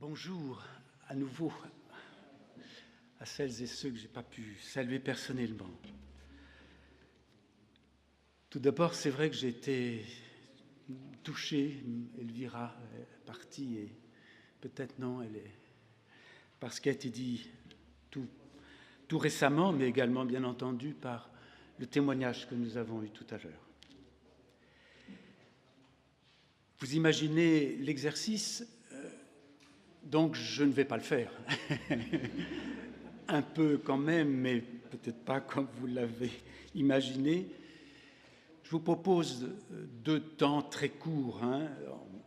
Bonjour à nouveau à celles et ceux que je n'ai pas pu saluer personnellement. Tout d'abord, c'est vrai que j'ai été touché. Elvira est partie et peut-être non, elle est par ce qui a été dit tout récemment, mais également bien entendu par le témoignage que nous avons eu tout à l'heure. Vous imaginez l'exercice, donc je ne vais pas le faire. Un peu quand même, mais peut-être pas comme vous l'avez imaginé. Je vous propose 2 temps très courts.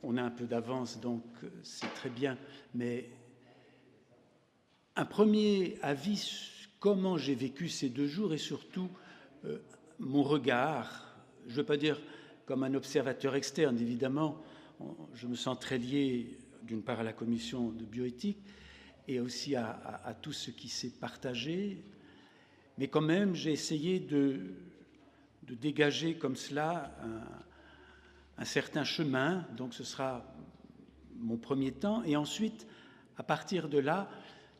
On a un peu d'avance, donc c'est très bien. Mais un premier avis, comment j'ai vécu ces 2 jours et surtout mon regard, je ne veux pas dire comme un observateur externe, évidemment, je me sens très lié d'une part à la commission de bioéthique et aussi à tout ce qui s'est partagé, mais quand même j'ai essayé de dégager comme cela un certain chemin, donc ce sera mon premier temps, et ensuite, à partir de là,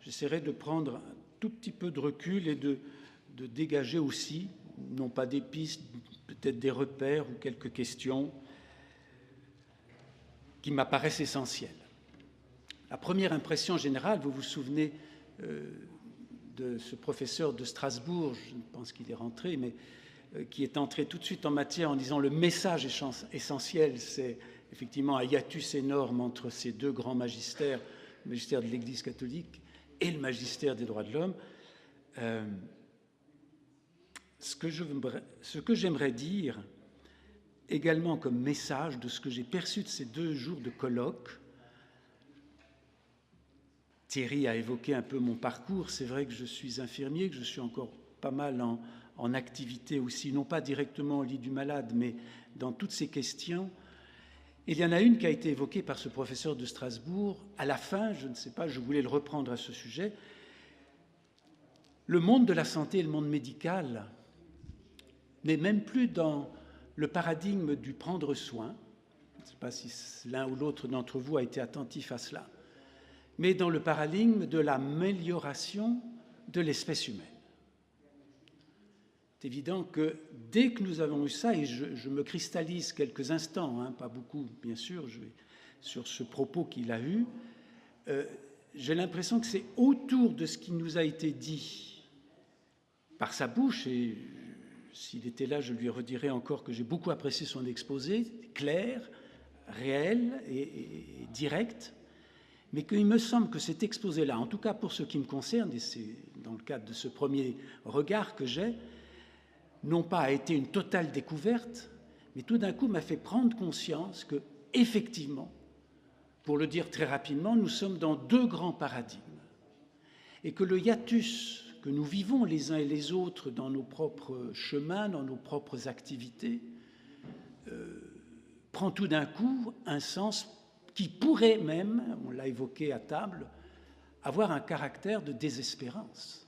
j'essaierai de prendre un tout petit peu de recul et de dégager aussi, non pas des pistes, peut-être des repères ou quelques questions qui m'apparaissent essentielles. La première impression générale, vous vous souvenez de ce professeur de Strasbourg, je pense qu'il est rentré, mais qui est entré tout de suite en matière en disant le message essentiel, c'est effectivement un hiatus énorme entre ces 2 grands magistères, le magistère de l'Église catholique et le magistère des droits de l'homme. Ce que j'aimerais dire également comme message de ce que j'ai perçu de ces 2 jours de colloque. Thierry a évoqué un peu mon parcours. C'est vrai que je suis infirmier, que je suis encore pas mal en activité aussi, non pas directement au lit du malade, mais dans toutes ces questions. Il y en a une qui a été évoquée par ce professeur de Strasbourg. À la fin, je ne sais pas, je voulais le reprendre à ce sujet. Le monde de la santé et le monde médical n'est même plus dans le paradigme du prendre soin. Je ne sais pas si l'un ou l'autre d'entre vous a été attentif à cela, mais dans le paradigme de l'amélioration de l'espèce humaine. C'est évident que dès que nous avons eu ça, et je me cristallise quelques instants, pas beaucoup bien sûr, sur ce propos qu'il a eu, j'ai l'impression que c'est autour de ce qui nous a été dit par sa bouche, et s'il était là, je lui redirais encore que j'ai beaucoup apprécié son exposé, clair, réel et direct, mais qu'il me semble que cet exposé-là, en tout cas pour ce qui me concerne, et c'est dans le cadre de ce premier regard que j'ai, non pas a été une totale découverte, mais tout d'un coup m'a fait prendre conscience que, effectivement, pour le dire très rapidement, nous sommes dans 2 grands paradigmes, et que le hiatus que nous vivons les uns et les autres dans nos propres chemins, dans nos propres activités, prend tout d'un coup un sens qui pourrait même, on l'a évoqué à table, avoir un caractère de désespérance.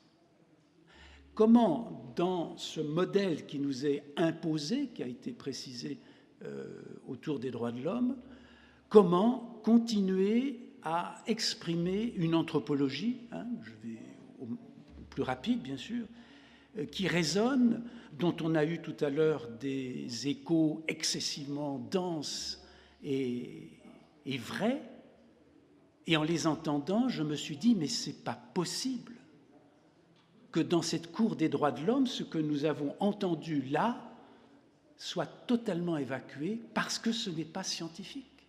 Comment, dans ce modèle qui nous est imposé, qui a été précisé autour des droits de l'homme, comment continuer à exprimer une anthropologie, je vais au plus rapide bien sûr, qui résonne, dont on a eu tout à l'heure des échos excessivement denses et vrais, et en les entendant, je me suis dit, mais c'est pas possible que dans cette cour des droits de l'homme, ce que nous avons entendu là soit totalement évacué parce que ce n'est pas scientifique.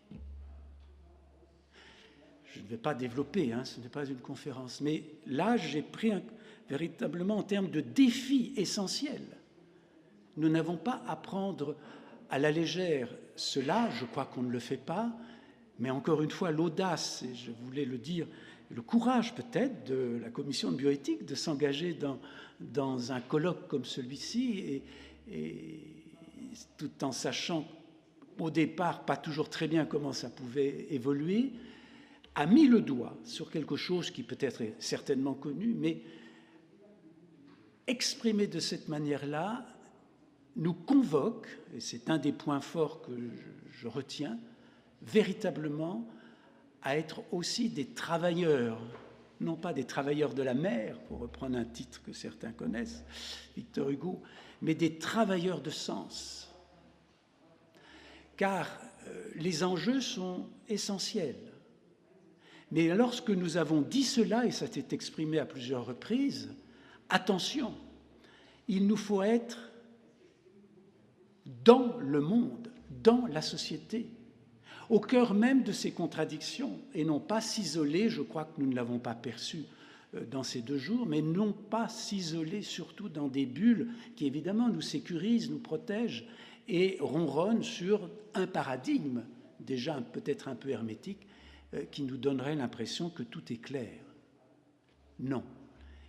Je ne vais pas développer, ce n'est pas une conférence, mais là, j'ai pris véritablement en termes de défi essentiel. Nous n'avons pas à prendre à la légère cela, je crois qu'on ne le fait pas, mais encore une fois, l'audace, et je voulais le dire, le courage peut-être de la commission de bioéthique de s'engager dans un colloque comme celui-ci, et tout en sachant au départ pas toujours très bien comment ça pouvait évoluer, a mis le doigt sur quelque chose qui peut-être est certainement connu, mais exprimé de cette manière-là nous convoque, et c'est un des points forts que je retiens, véritablement à être aussi des travailleurs, non pas des travailleurs de la mer, pour reprendre un titre que certains connaissent, Victor Hugo, mais des travailleurs de sens. Car les enjeux sont essentiels. Mais lorsque nous avons dit cela, et ça s'est exprimé à plusieurs reprises, attention, il nous faut être dans le monde, dans la société, au cœur même de ces contradictions, et non pas s'isoler, je crois que nous ne l'avons pas perçu dans ces 2 jours, mais non pas s'isoler surtout dans des bulles qui évidemment nous sécurisent, nous protègent et ronronnent sur un paradigme déjà peut-être un peu hermétique qui nous donnerait l'impression que tout est clair. Non.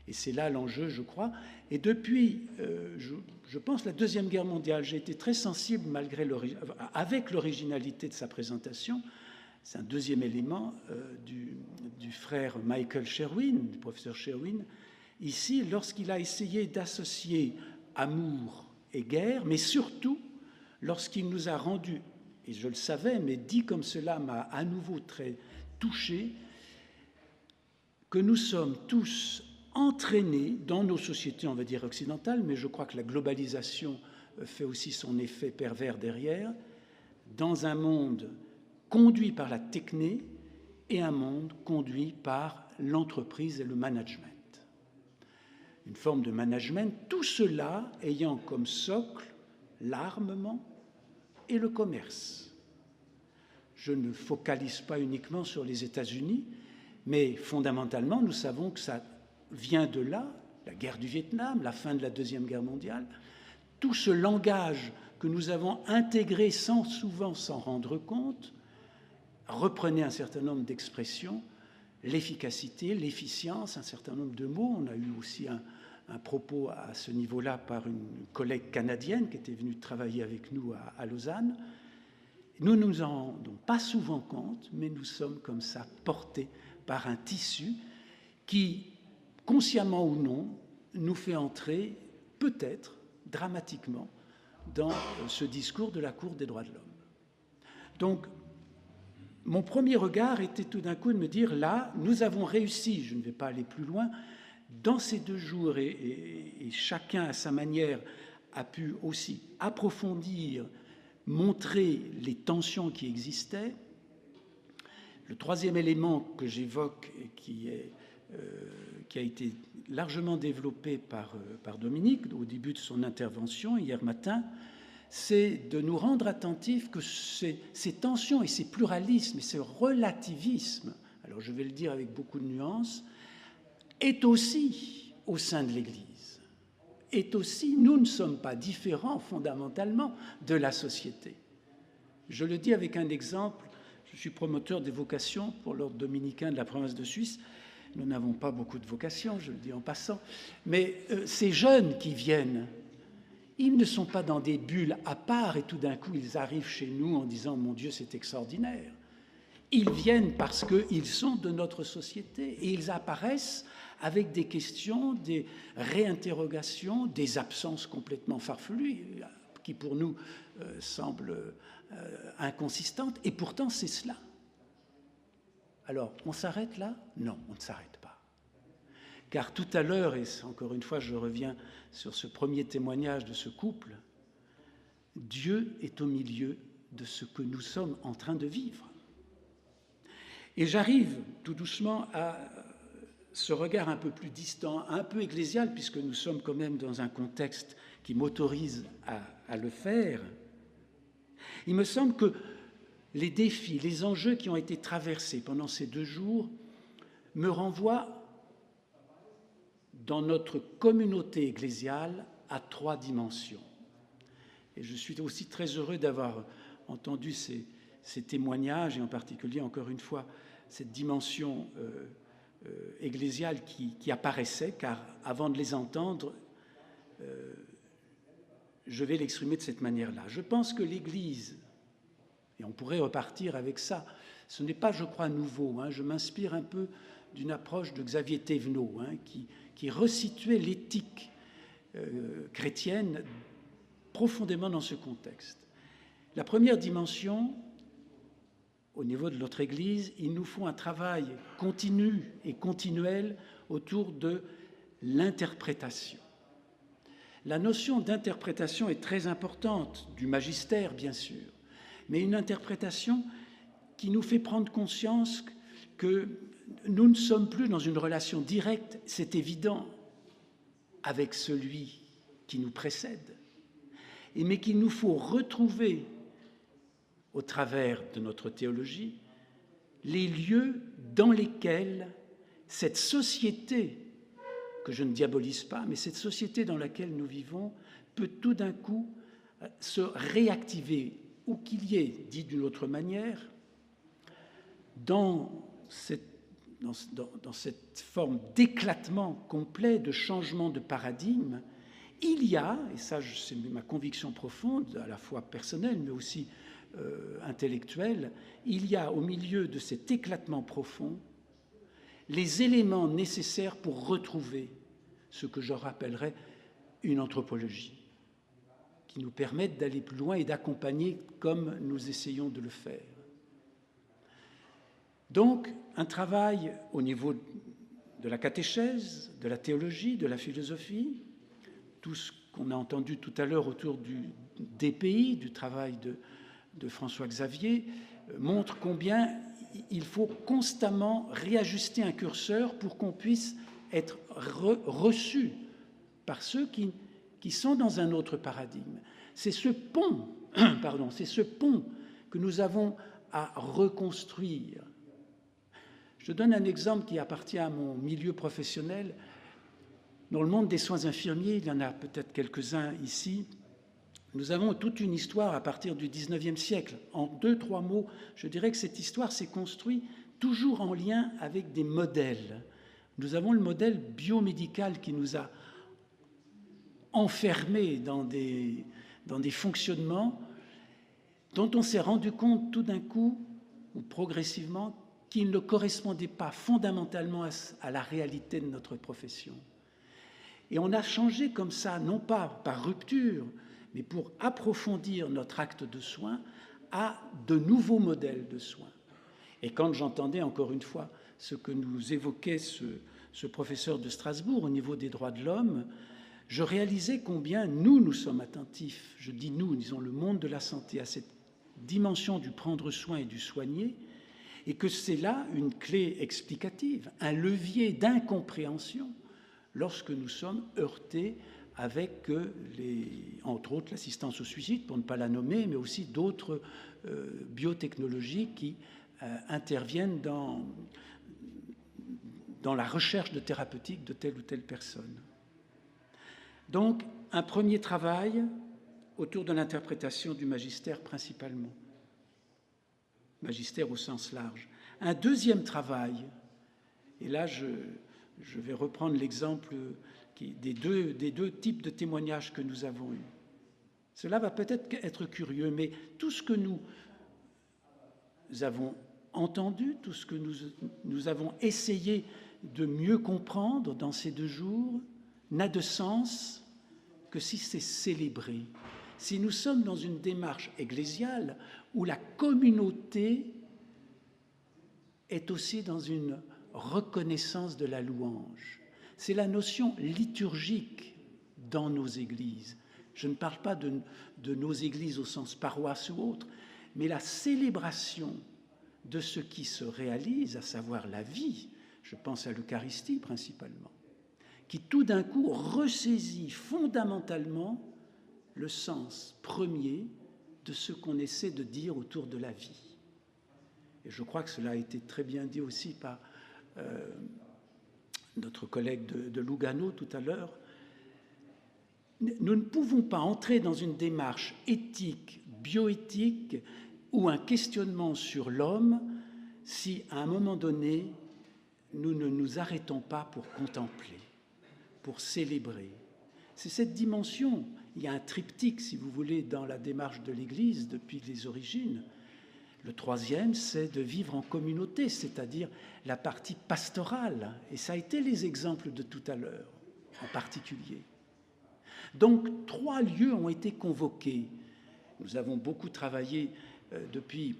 Et c'est là l'enjeu, je crois. Et depuis, je pense, la Deuxième Guerre mondiale, j'ai été très sensible, avec l'originalité de sa présentation. C'est un deuxième élément du frère Michael Sherwin, du professeur Sherwin, ici, lorsqu'il a essayé d'associer amour et guerre, mais surtout lorsqu'il nous a rendu, et je le savais, mais dit comme cela m'a à nouveau très touché, que nous sommes tous entraînés dans nos sociétés, on va dire occidentales, mais je crois que la globalisation fait aussi son effet pervers derrière, dans un monde conduit par la techné et un monde conduit par l'entreprise et le management. Une forme de management, tout cela ayant comme socle l'armement et le commerce. Je ne focalise pas uniquement sur les États-Unis, mais fondamentalement, nous savons que ça vient de là, la guerre du Vietnam, la fin de la Deuxième Guerre mondiale, tout ce langage que nous avons intégré souvent s'en rendre compte, reprenez un certain nombre d'expressions, l'efficacité, l'efficience, un certain nombre de mots. On a eu aussi un propos à ce niveau-là par une collègue canadienne qui était venue travailler avec nous à Lausanne. Nous ne nous en rendons pas souvent compte, mais nous sommes comme ça portés par un tissu qui, consciemment ou non, nous fait entrer, peut-être, dramatiquement, dans ce discours de la Cour des droits de l'homme. Donc, mon premier regard était tout d'un coup de me dire, là, nous avons réussi, je ne vais pas aller plus loin, dans ces 2 jours, et chacun à sa manière a pu aussi approfondir, montrer les tensions qui existaient. Le troisième élément que j'évoque et qui a été largement développé par Dominique au début de son intervention hier matin, c'est de nous rendre attentifs que ces tensions et ces pluralismes et ce relativisme, alors je vais le dire avec beaucoup de nuances, est aussi au sein de l'Église, est aussi, nous ne sommes pas différents fondamentalement de la société. Je le dis avec un exemple, je suis promoteur des vocations pour l'ordre dominicain de la province de Suisse. Nous n'avons pas beaucoup de vocations, je le dis en passant, mais ces jeunes qui viennent, ils ne sont pas dans des bulles à part et tout d'un coup ils arrivent chez nous en disant « Mon Dieu, c'est extraordinaire ». Ils viennent parce qu'ils sont de notre société et ils apparaissent avec des questions, des réinterrogations, des absences complètement farfelues qui pour nous semblent inconsistantes et pourtant c'est cela. Alors, on s'arrête là? Non, on ne s'arrête pas. Car tout à l'heure, et encore une fois je reviens sur ce premier témoignage de ce couple, Dieu est au milieu de ce que nous sommes en train de vivre. Et j'arrive tout doucement à ce regard un peu plus distant, un peu ecclésial, puisque nous sommes quand même dans un contexte qui m'autorise à le faire. Il me semble que les défis, les enjeux qui ont été traversés pendant ces 2 jours me renvoient dans notre communauté ecclésiale à 3 dimensions. Et je suis aussi très heureux d'avoir entendu ces témoignages, et en particulier, encore une fois, cette dimension ecclésiale qui apparaissait, car avant de les entendre, je vais l'exprimer de cette manière-là. Je pense que l'Église, et on pourrait repartir avec ça, ce n'est pas, je crois, nouveau. Je m'inspire un peu d'une approche de Xavier Thévenot, qui resituait l'éthique chrétienne profondément dans ce contexte. La première dimension, au niveau de notre Église, il nous faut un travail continu et continuel autour de l'interprétation. La notion d'interprétation est très importante, du magistère bien sûr, mais une interprétation qui nous fait prendre conscience que nous ne sommes plus dans une relation directe, c'est évident, avec celui qui nous précède, mais qu'il nous faut retrouver, au travers de notre théologie, les lieux dans lesquels cette société, que je ne diabolise pas, mais cette société dans laquelle nous vivons peut tout d'un coup se réactiver, ou qu'il y ait, dit d'une autre manière, dans cette forme d'éclatement complet, de changement de paradigme, il y a, et ça c'est ma conviction profonde, à la fois personnelle mais aussi intellectuelle, il y a au milieu de cet éclatement profond les éléments nécessaires pour retrouver ce que je rappellerais une anthropologie, qui nous permette d'aller plus loin et d'accompagner comme nous essayons de le faire. Donc, un travail au niveau de la catéchèse, de la théologie, de la philosophie, tout ce qu'on a entendu tout à l'heure autour du DPI, du travail de François Xavier, montre combien il faut constamment réajuster un curseur pour qu'on puisse être reçu par ceux qui sont dans un autre paradigme. C'est ce pont, que nous avons à reconstruire. Je donne un exemple qui appartient à mon milieu professionnel. Dans le monde des soins infirmiers, il y en a peut-être quelques-uns ici, nous avons toute une histoire à partir du XIXe siècle. En 2-3 mots, je dirais que cette histoire s'est construite toujours en lien avec des modèles. Nous avons le modèle biomédical qui nous a enfermés dans des fonctionnements dont on s'est rendu compte tout d'un coup, ou progressivement, qu'il ne correspondait pas fondamentalement à la réalité de notre profession. Et on a changé comme ça, non pas par rupture, mais pour approfondir notre acte de soin à de nouveaux modèles de soins. Et quand j'entendais encore une fois ce que nous évoquait ce professeur de Strasbourg au niveau des droits de l'homme, je réalisais combien nous sommes attentifs, je dis nous, disons le monde de la santé, à cette dimension du prendre soin et du soigner, et que c'est là une clé explicative, un levier d'incompréhension lorsque nous sommes heurtés avec, entre autres, l'assistance au suicide, pour ne pas la nommer, mais aussi d'autres biotechnologies qui interviennent dans la recherche de thérapeutique de telle ou telle personne. Donc, un premier travail autour de l'interprétation du magistère principalement, magistère au sens large. Un deuxième travail, et là je vais reprendre l'exemple des deux types de témoignages que nous avons eus. Cela va peut-être être curieux, mais tout ce que nous avons entendu, tout ce que nous avons essayé de mieux comprendre dans ces 2 jours, n'a de sens que si c'est célébré. Si nous sommes dans une démarche ecclésiale où la communauté est aussi dans une reconnaissance de la louange. C'est la notion liturgique dans nos églises. Je ne parle pas de nos églises au sens paroisse ou autre, mais la célébration de ce qui se réalise, à savoir la vie, je pense à l'Eucharistie principalement, qui tout d'un coup ressaisit fondamentalement le sens premier de ce qu'on essaie de dire autour de la vie. Et je crois que cela a été très bien dit aussi par notre collègue de Lugano tout à l'heure. Nous ne pouvons pas entrer dans une démarche éthique, bioéthique ou un questionnement sur l'homme si, à un moment donné, nous ne nous arrêtons pas pour contempler, pour célébrer. C'est cette dimension. Il y a un triptyque, si vous voulez, dans la démarche de l'Église depuis les origines. Le troisième, c'est de vivre en communauté, c'est-à-dire la partie pastorale. Et ça a été les exemples de tout à l'heure, en particulier. Donc, 3 lieux ont été convoqués. Nous avons beaucoup travaillé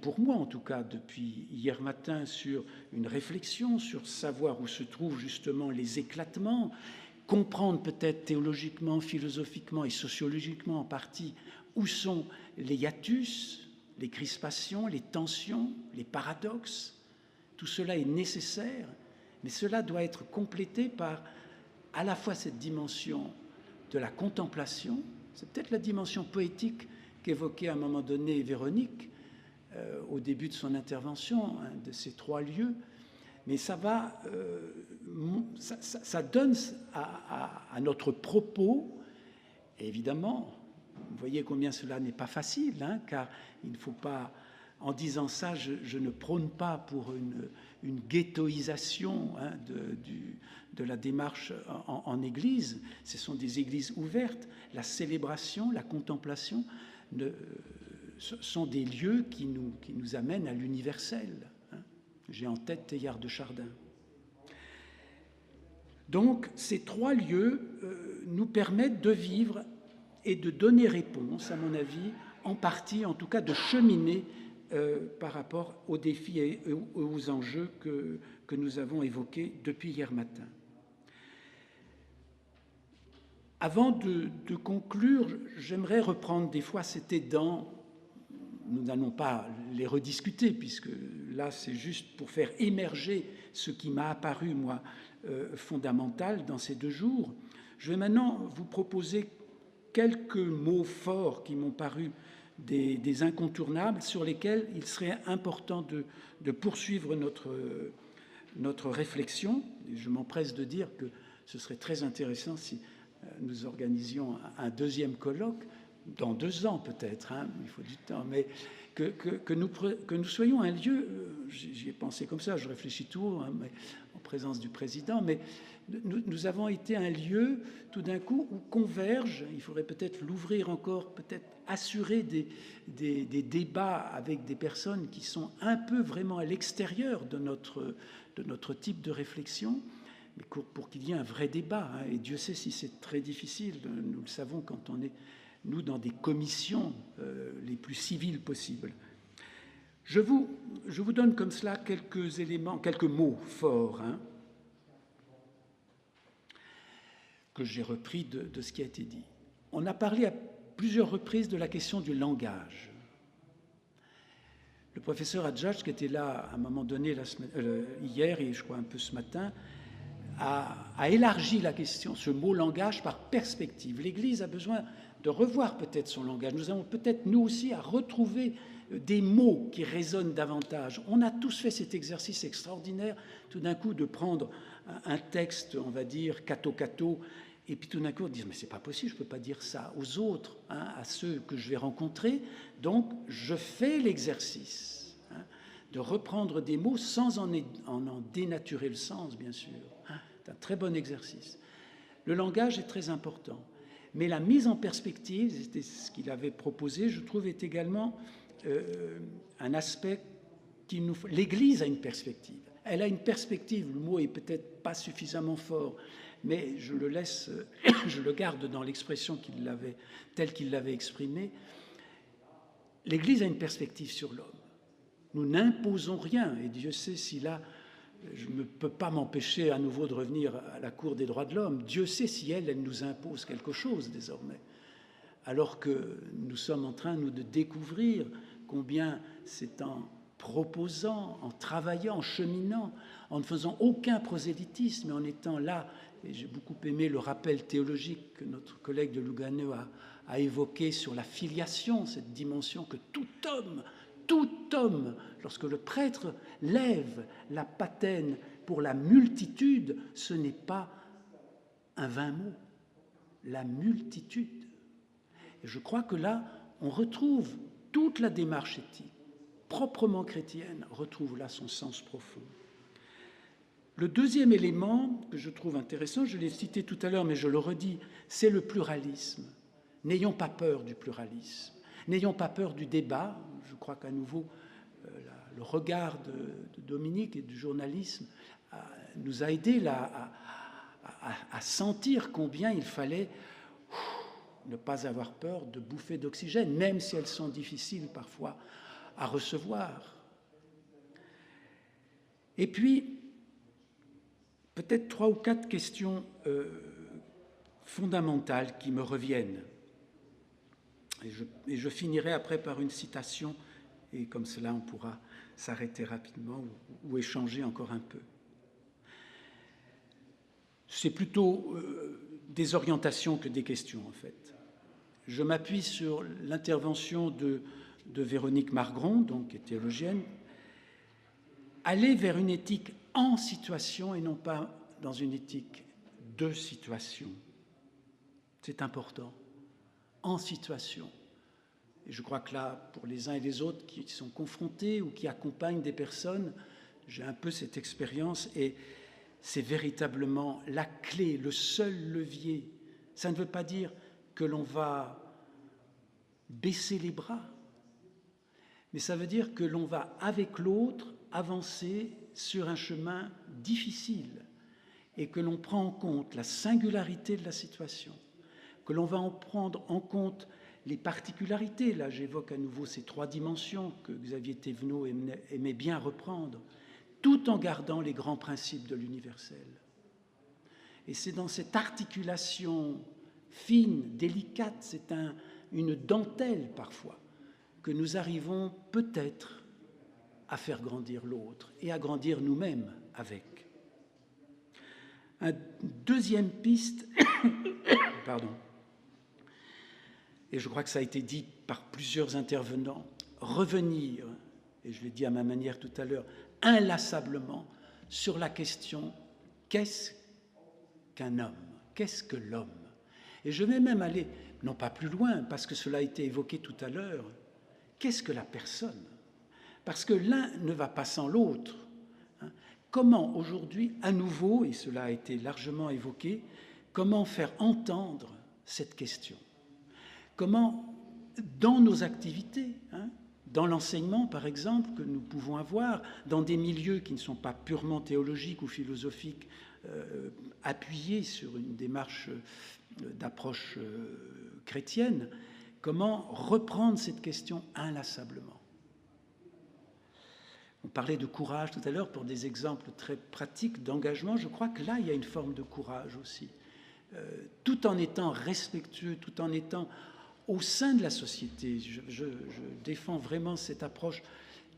pour moi en tout cas, depuis hier matin, sur une réflexion, sur savoir où se trouvent justement les éclatements, comprendre peut-être théologiquement, philosophiquement et sociologiquement en partie où sont les hiatus, les crispations, les tensions, les paradoxes. Tout cela est nécessaire, mais cela doit être complété par à la fois cette dimension de la contemplation, c'est peut-être la dimension poétique qu'évoquait à un moment donné Véronique au début de son intervention, de ces trois lieux, mais ça donne à notre propos, et évidemment, vous voyez combien cela n'est pas facile, car il ne faut pas, en disant ça, je ne prône pas pour une ghettoisation de la démarche en Église. Ce sont des églises ouvertes. La célébration, la contemplation sont des lieux qui nous amènent à l'universel. J'ai en tête Teilhard de Chardin. Donc, ces trois lieux nous permettent de vivre et de donner réponse, à mon avis, en partie, en tout cas, de cheminer par rapport aux défis et aux enjeux que nous avons évoqués depuis hier matin. Avant de conclure, j'aimerais reprendre des fois cet aidant. Nous n'allons pas les rediscuter, puisque là, c'est juste pour faire émerger ce qui m'a apparu, moi, fondamental dans ces 2 jours. Je vais maintenant vous proposer quelques mots forts qui m'ont paru des incontournables sur lesquels il serait important de poursuivre notre réflexion. Et je m'empresse de dire que ce serait très intéressant si nous organisions un deuxième colloque, dans 2 ans peut-être, il faut du temps, mais que nous soyons un lieu, j'y ai pensé comme ça, je réfléchis tout haut, mais en présence du président, mais nous avons été un lieu tout d'un coup où convergent, il faudrait peut-être l'ouvrir encore, peut-être assurer des débats avec des personnes qui sont un peu vraiment à l'extérieur de notre type de réflexion, mais pour qu'il y ait un vrai débat, et Dieu sait si c'est très difficile, nous le savons quand on est nous, dans des commissions les plus civiles possibles. Je vous donne comme cela quelques éléments, quelques mots forts, que j'ai repris de ce qui a été dit. On a parlé à plusieurs reprises de la question du langage. Le professeur Hadjadj, qui était là à un moment donné hier et je crois un peu ce matin, a élargi la question, ce mot langage, par perspective. L'Église a besoin de revoir peut-être son langage. Nous avons peut-être, nous aussi, à retrouver des mots qui résonnent davantage. On a tous fait cet exercice extraordinaire, tout d'un coup, de prendre un texte, on va dire, catho, et puis tout d'un coup, de dire, mais c'est pas possible, je peux pas dire ça aux autres, à ceux que je vais rencontrer. Donc, je fais l'exercice de reprendre des mots sans en dénaturer le sens, bien sûr. C'est un très bon exercice. Le langage est très important. Mais la mise en perspective, c'était ce qu'il avait proposé, je trouve, est également un aspect qu'il nous faut. L'Église a une perspective. Elle a une perspective, le mot est peut-être pas suffisamment fort, mais je le garde dans l'expression telle qu'il l'avait exprimée. L'Église a une perspective sur l'homme. Nous n'imposons rien, et Dieu sait si là, je ne peux pas m'empêcher à nouveau de revenir à la Cour des droits de l'homme. Dieu sait si elle nous impose quelque chose désormais. Alors que nous sommes en train, nous, de découvrir combien c'est en proposant, en travaillant, en cheminant, en ne faisant aucun prosélytisme, mais en étant là, et j'ai beaucoup aimé le rappel théologique que notre collègue de Lugano a évoqué sur la filiation, cette dimension que tout homme, lorsque le prêtre lève la patène pour la multitude, ce n'est pas un vain mot, la multitude. Et je crois que là, on retrouve toute la démarche éthique, proprement chrétienne, retrouve là son sens profond. Le deuxième élément que je trouve intéressant, je l'ai cité tout à l'heure, mais je le redis, c'est le pluralisme. N'ayons pas peur du pluralisme. N'ayons pas peur du débat. Je crois qu'à nouveau, le regard de Dominique et du journalisme nous a aidés là, à sentir combien il fallait ne pas avoir peur de bouffées d'oxygène, même si elles sont difficiles parfois à recevoir. Et puis, peut-être 3 ou 4 questions fondamentales qui me reviennent. Et je finirai après par une citation, et comme cela on pourra s'arrêter rapidement ou échanger encore un peu. C'est plutôt des orientations que des questions, en fait. Je m'appuie sur l'intervention de Véronique Margron, donc, qui est théologienne. Aller vers une éthique en situation et non pas dans une éthique de situation. C'est important. En situation. Et je crois que là, pour les uns et les autres qui sont confrontés ou qui accompagnent des personnes, j'ai un peu cette expérience et c'est véritablement la clé, le seul levier. Ça ne veut pas dire que l'on va baisser les bras, mais ça veut dire que l'on va, avec l'autre, avancer sur un chemin difficile et que l'on prend en compte la singularité de la situation, que l'on va en prendre en compte les particularités. Là, j'évoque à nouveau ces 3 dimensions que Xavier Thévenot aimait bien reprendre, tout en gardant les grands principes de l'universel. Et c'est dans cette articulation fine, délicate, c'est une dentelle parfois, que nous arrivons peut-être à faire grandir l'autre et à grandir nous-mêmes avec. Une deuxième piste, pardon, et je crois que ça a été dit par plusieurs intervenants, revenir, et je l'ai dit à ma manière tout à l'heure, inlassablement sur la question « qu'est-ce qu'un homme ? Qu'est-ce que l'homme ?» Et je vais même aller, non pas plus loin, parce que cela a été évoqué tout à l'heure, qu'est-ce que la personne ? Parce que l'un ne va pas sans l'autre. Comment aujourd'hui, à nouveau, et cela a été largement évoqué, comment faire entendre cette question ? Comment, dans nos activités, dans l'enseignement, par exemple, que nous pouvons avoir, dans des milieux qui ne sont pas purement théologiques ou philosophiques, appuyés sur une démarche d'approche chrétienne, comment reprendre cette question inlassablement ? On parlait de courage tout à l'heure pour des exemples très pratiques d'engagement. Je crois que là, il y a une forme de courage aussi. Tout en étant respectueux, tout en étant au sein de la société. Je défends vraiment cette approche.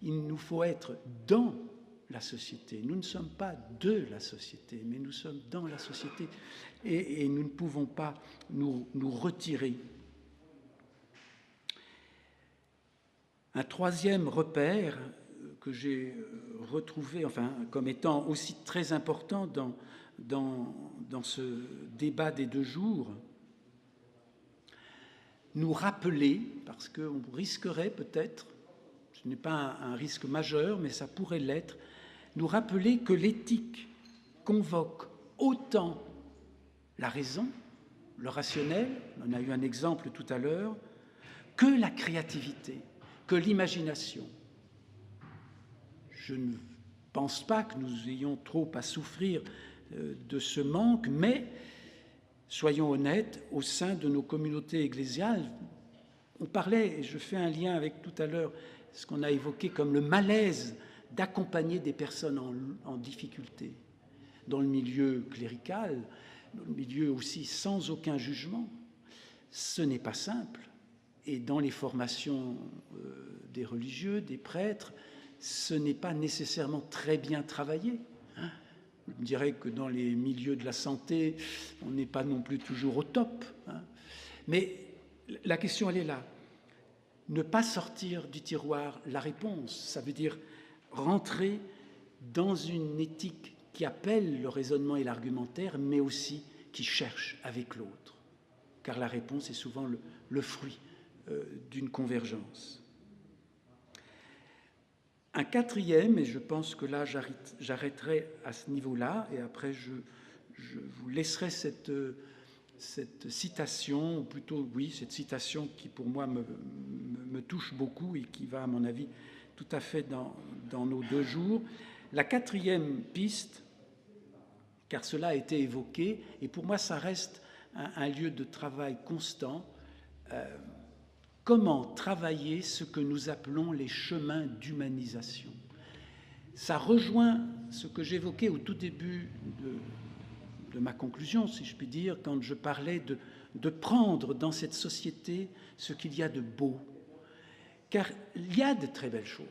Il nous faut être dans la société. Nous ne sommes pas de la société, mais nous sommes dans la société et nous ne pouvons pas nous retirer. Un troisième repère que j'ai retrouvé comme étant aussi très important dans ce débat des 2 jours, nous rappeler, parce qu'on risquerait peut-être, ce n'est pas un risque majeur, mais ça pourrait l'être, nous rappeler que l'éthique convoque autant la raison, le rationnel, on a eu un exemple tout à l'heure, que la créativité, que l'imagination. Je ne pense pas que nous ayons trop à souffrir de ce manque, mais soyons honnêtes, au sein de nos communautés ecclésiales, on parlait, et je fais un lien avec tout à l'heure ce qu'on a évoqué comme le malaise d'accompagner des personnes en difficulté. Dans le milieu clérical, dans le milieu aussi sans aucun jugement, ce n'est pas simple. Et dans les formations des religieux, des prêtres, ce n'est pas nécessairement très bien travaillé. Je dirais que dans les milieux de la santé, on n'est pas non plus toujours au top. Mais la question, elle est là. Ne pas sortir du tiroir la réponse, ça veut dire rentrer dans une éthique qui appelle le raisonnement et l'argumentaire, mais aussi qui cherche avec l'autre. Car la réponse est souvent le fruit d'une convergence. Un quatrième, et je pense que là j'arrêterai à ce niveau-là, et après je vous laisserai cette citation, ou plutôt oui, cette citation qui pour moi me touche beaucoup et qui va à mon avis tout à fait dans nos 2 jours. La quatrième piste, car cela a été évoqué, et pour moi ça reste un lieu de travail constant, comment travailler ce que nous appelons les chemins d'humanisation. Ça rejoint ce que j'évoquais au tout début de ma conclusion, si je puis dire, quand je parlais de prendre dans cette société ce qu'il y a de beau. Car il y a de très belles choses.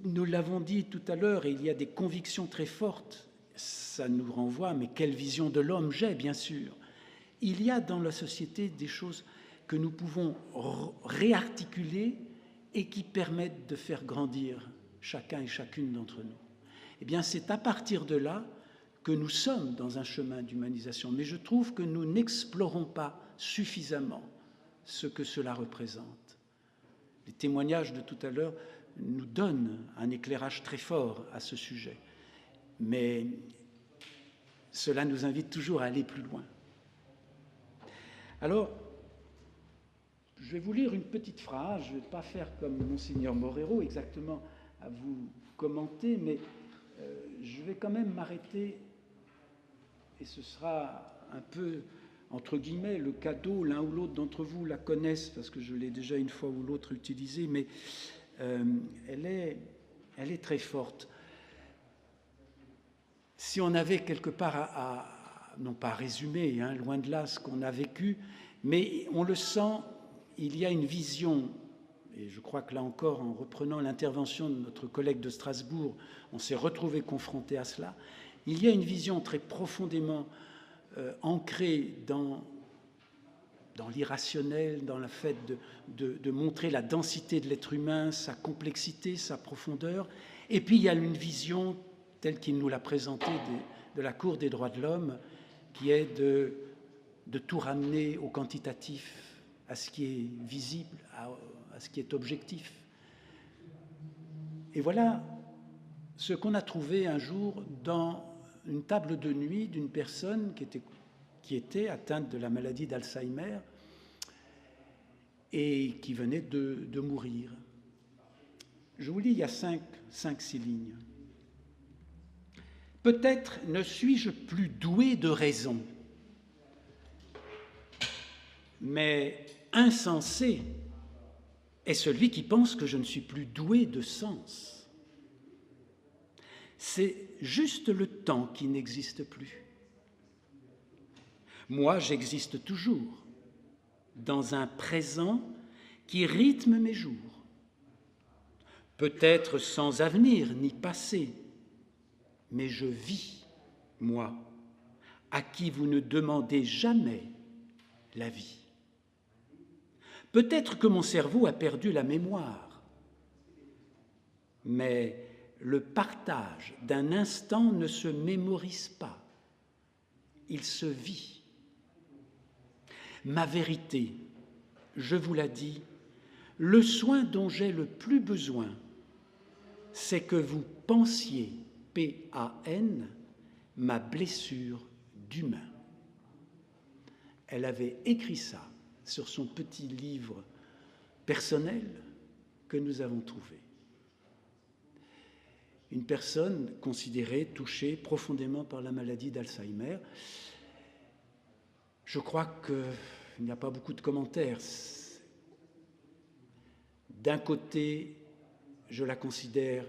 Nous l'avons dit tout à l'heure, et il y a des convictions très fortes. Ça nous renvoie, mais quelle vision de l'homme j'ai, bien sûr. Il y a dans la société des choses que nous pouvons réarticuler et qui permettent de faire grandir chacun et chacune d'entre nous. Eh bien, c'est à partir de là que nous sommes dans un chemin d'humanisation. Mais je trouve que nous n'explorons pas suffisamment ce que cela représente. Les témoignages de tout à l'heure nous donnent un éclairage très fort à ce sujet. Mais cela nous invite toujours à aller plus loin. Alors, je vais vous lire une petite phrase, je ne vais pas faire comme Monseigneur Morero, exactement à vous commenter, mais je vais quand même m'arrêter, et ce sera un peu, entre guillemets, le cadeau, l'un ou l'autre d'entre vous la connaissent, parce que je l'ai déjà une fois ou l'autre utilisée, mais elle est très forte. Si on avait quelque part non pas à résumer, loin de là, ce qu'on a vécu, mais on le sent, il y a une vision, et je crois que là encore, en reprenant l'intervention de notre collègue de Strasbourg, on s'est retrouvé confronté à cela, il y a une vision très profondément ancrée dans l'irrationnel, dans le fait de montrer la densité de l'être humain, sa complexité, sa profondeur, et puis il y a une vision telle qu'il nous l'a présentée de la Cour des droits de l'homme, qui est de tout ramener au quantitatif, à ce qui est visible, à ce qui est objectif. Et voilà ce qu'on a trouvé un jour dans une table de nuit d'une personne qui était atteinte de la maladie d'Alzheimer et qui venait de mourir. Je vous lis, il y a 5-6 lignes. « Peut-être ne suis-je plus doué de raison, mais insensé est celui qui pense que je ne suis plus doué de sens. C'est juste le temps qui n'existe plus. Moi, j'existe toujours, dans un présent qui rythme mes jours, peut-être sans avenir ni passé, mais je vis, moi, à qui vous ne demandez jamais la vie. Peut-être que mon cerveau a perdu la mémoire, mais le partage d'un instant ne se mémorise pas, il se vit. Ma vérité, je vous l'ai dit, le soin dont j'ai le plus besoin, c'est que vous pensiez, P-A-N, ma blessure d'humain. Elle avait écrit ça sur son petit livre personnel que nous avons trouvé. Une personne considérée, touchée profondément par la maladie d'Alzheimer. Je crois qu'il n'y a pas beaucoup de commentaires. D'un côté, je la considère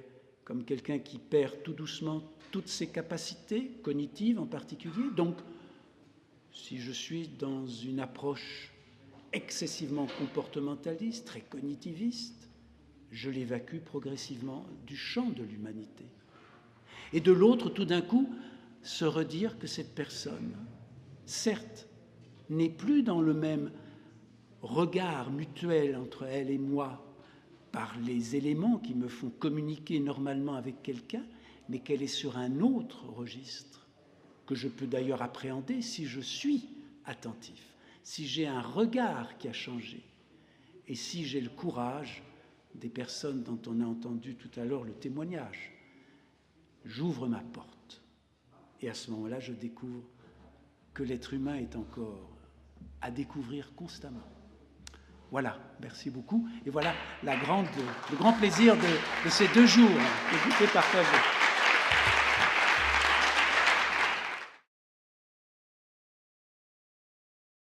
comme quelqu'un qui perd tout doucement toutes ses capacités cognitives en particulier. Donc, si je suis dans une approche excessivement comportementaliste, très cognitiviste, je l'évacue progressivement du champ de l'humanité. Et de l'autre, tout d'un coup, se redire que cette personne, certes, n'est plus dans le même regard mutuel entre elle et moi, par les éléments qui me font communiquer normalement avec quelqu'un, mais qu'elle est sur un autre registre, que je peux d'ailleurs appréhender si je suis attentif, si j'ai un regard qui a changé, et si j'ai le courage des personnes dont on a entendu tout à l'heure le témoignage. J'ouvre ma porte, et à ce moment-là, je découvre que l'être humain est encore à découvrir constamment. Voilà, merci beaucoup. Et voilà le grand plaisir de ces 2 jours que je vous fais partager.